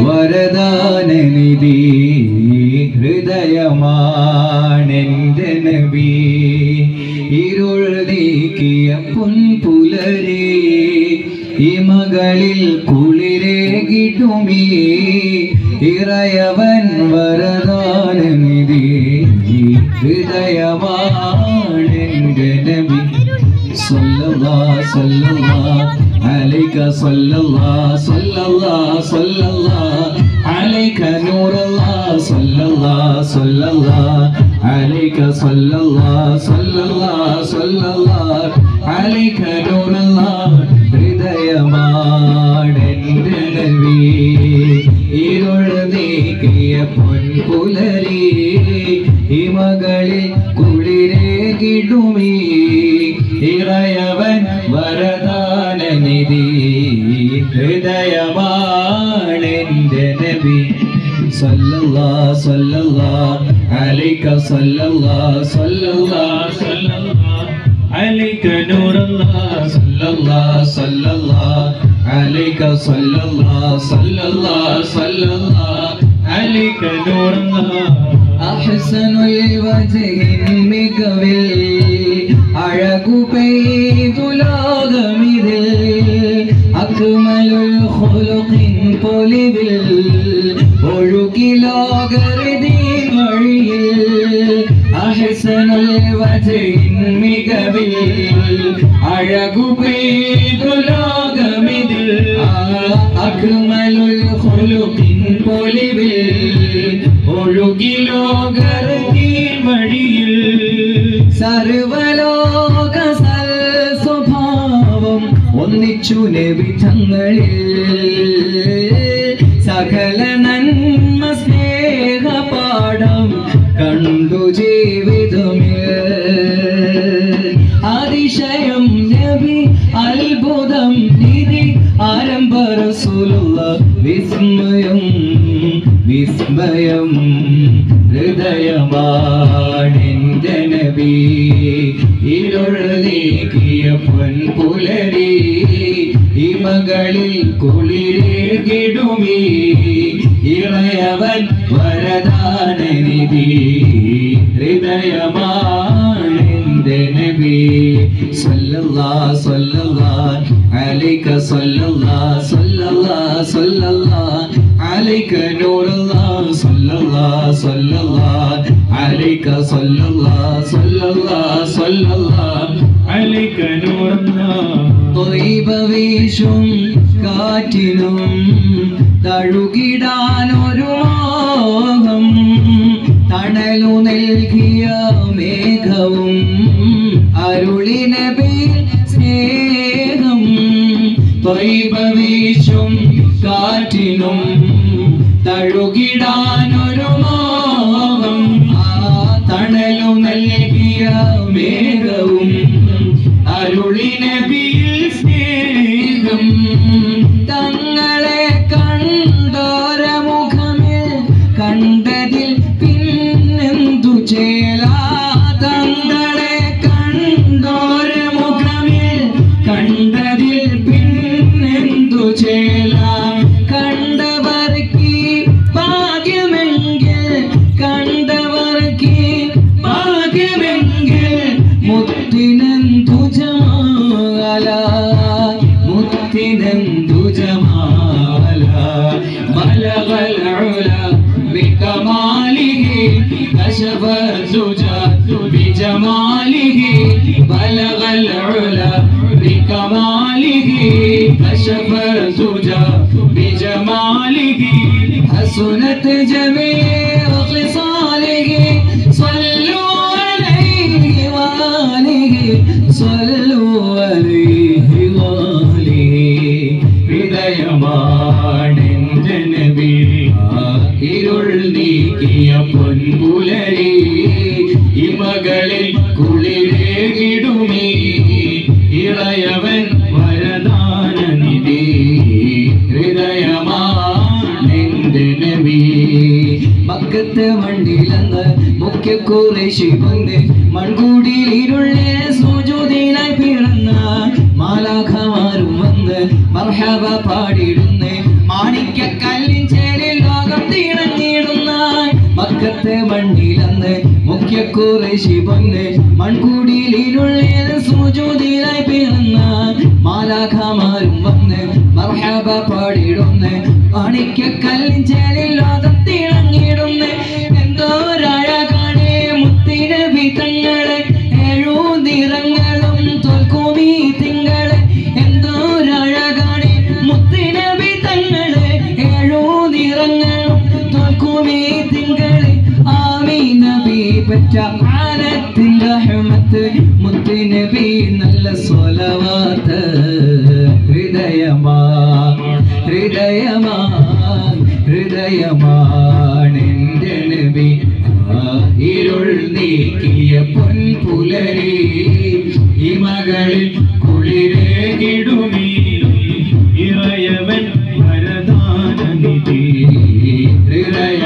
വരദാനനിധി ഹൃദയമാണെന്റെ നബി ഇരുൾ നീക്കിയ പൊൻപുലരി ഇമകളിൽ കുളിരേകിടുമീ ഇറയവൻ വരദാനനിധി ഹൃദയമാണെന്റെ നബി സല്ലല്ലാഹു സല്ലല്ലാഹു അലൈക സല്ലല്ലാഹു സല്ലല്ലാഹു സല്ലല്ലാഹു അലൈക നൂറല്ലാഹു സല്ലല്ലാഹു സല്ലല്ലാഹു അലൈക സല്ലല്ലാഹു സല്ലല്ലാഹു സല്ലല്ലാഹു അലൈക നൂറല്ലാഹു ഹൃദയമാണെന്റെ നബി ഇരുൾ നീക്കിയ പൊൻപുലരി ഇമകളിൽ കുളിരേകിടുമീ ഇറയവൻ വരദാനനിധി ഹൃദയമാണെന്റെ നബി സല്ലല്ലാഹു സല്ലല്ലാഹു അലൈക സല്ലല്ലാഹു സല്ലല്ലാഹു സല്ലല്ലാഹു അലൈക നൂറല്ലാഹു സല്ലല്ലാഹു സല്ലല്ലാഹു അലൈക സല്ലല്ലാഹു സല്ലല്ലാഹു സല്ലല്ലാഹു അലൈക നൂറല്ലാഹു അഹ്സനുൽ വജ്ഹിൻ മികവിൽ അഴകു പെയ്തു ലോകമിതിൽ അക്മലുൽ ഖുലുഖിൻ പൊലിവിൽ ഒഴുകി ലോകരദീൻ വഴിയിൽ അഹ്സനുൽ വജ്ഹിൻ മികവിൽ അഴകു പെയ്തു ലോകമിതിൽ അക്മലുൽ ഖുലുഖിൻ പൊലിവിൽ ഒഴുകി ലോകരദീൻ വഴിയിൽ സർവലോക സ്വഭാവം ഒന്നിച്ചു നബി തങ്ങളിൽ സകല നന്മ സ്നേഹ പാഠം കണ്ടു ജീവിതമിൽ അതിശയം നബി അത്ഭുതം നിധി ആരംഭ റസൂലുള്ളാഹ് വിസ്മയം വിസ്മയം ഹൃദയമാണെന്റെ നബി ഇരുൾ നീക്കിയ പൊൻപുലരി ഇമകളിൽ കുളിരേകിടുമീ ഇറയവൻ വരദാനനിധി ഹൃദയമാണെന്റെ നബി സല്ലല്ലാഹു സല്ലല്ലാഹു അലൈക സല്ലല്ലാഹു സല്ലല്ലാഹു സല്ലല്ലാഹു അലൈക നൂറല്ലാഹു സല്ലല്ലാഹു സല്ലല്ലാഹു അലൈക സല്ലല്ലാഹു സല്ലല്ലാഹു സല്ലല്ലാഹു അലൈക നൂറല്ലാഹു ത്വയ്ബ വീശും കാറ്റിനും തഴുകിടാനൊരു മോഹം തണലു നൽകിയ മേഘവും അരുളി നബിയിൽ സ്നേഹം ത്വയ്ബ വീശും കാറ്റിനും തഴുകിടാനൊരു മോഹം തണലു നൽകിയ മേഘവും അരുളി നബിയിൽ സ്നേഹം തങ്ങളെ കണ്ടോര മുഖമിൽ കണ്ടതിൽ പിന്നെന്തു ചേലാ തങ്ങളെ കണ്ടോര മുഖമിൽ കണ്ടതിൽ പിന്നെന്തു ചേലാ കണ്ടവർക്ക് ഭാഗ്യമെങ്കിൽ കണ്ടവർക്ക് ഭാഗ്യമെങ്കിൽ മുത്തിനെന്തു ജമാല മുത്തിനെന്തു ജമാല ബലഗൽ ഉല ബികമാലിഹി കശഫ സുജാ ബിജമാലിഹി ബലഗൽ ഉല ബികമാലിഹി കശഫ സുജാ ബിജമാലിഹി ഹസുനത് ജമീഉ ഖിസാലിഹി സ്വല്ലു അലൈഹി വാലിഹി സ്വല്ലു അലൈഹി വാലിഹി ഹൃദയമാണെന്റെ നബി ഇരുൾ നീക്കിയ പൊൻപുലരി ഇമകളിൽ കുളിരേകിടുമീ ഇളയവൻ വരദാനനിധി ഹൃദയമാണെന്റെ നബി മക്കത്തെ മണ്ണിലെന്ന് മുഖ്യ ഖുറൈശി വന്ന് മൺകൂടിയിൽ ഇരുളെ സുജൂദിനായി പിറന്ന മാലാഖമാരും വന്ന് മർഹബ പാടിടുന്നേ മാണിക്യ മക്കത്തെ മണ്ണിലന്ന് മുഖ്യ ഖുറൈശി പൊന്ന് മൺകുടിലിനുള്ളിൽ സുജൂദിലായി പിറന്ന മാലാഖമാരും വന്ന് മർഹബ പാടിടുന്ന് മാണിക്യക്കല്ലിൻ ചേലിൽ ലോകത്തിളങ്ങിടുന്ന് എന്തോരഴകാണ് മുത്തുനബി തങ്ങളെ ഏഴു നിറങ്ങളും തോൽക്കുമീ തിങ്കളെ എന്തോരഴകാണ് മുത്തുനബി തങ്ങളെ ഏഴു നിറങ്ങളും തോൽക്കുമീ തിങ്കളെ ആമീൻ നബി പെറ്റ ആനത്തിൻ റഹ്മത്ത് മുത്തുനബി നല്ല സ്വലവാത്ത് ഹൃദയമാണെന്റെ നബി ഇരുൾ നീക്കിയ പൊൻപുലരി ഈ മകളിൽ കുളിരേകിടുമീ ഇറയവൻ വരദാനനിധി ഹൃദയ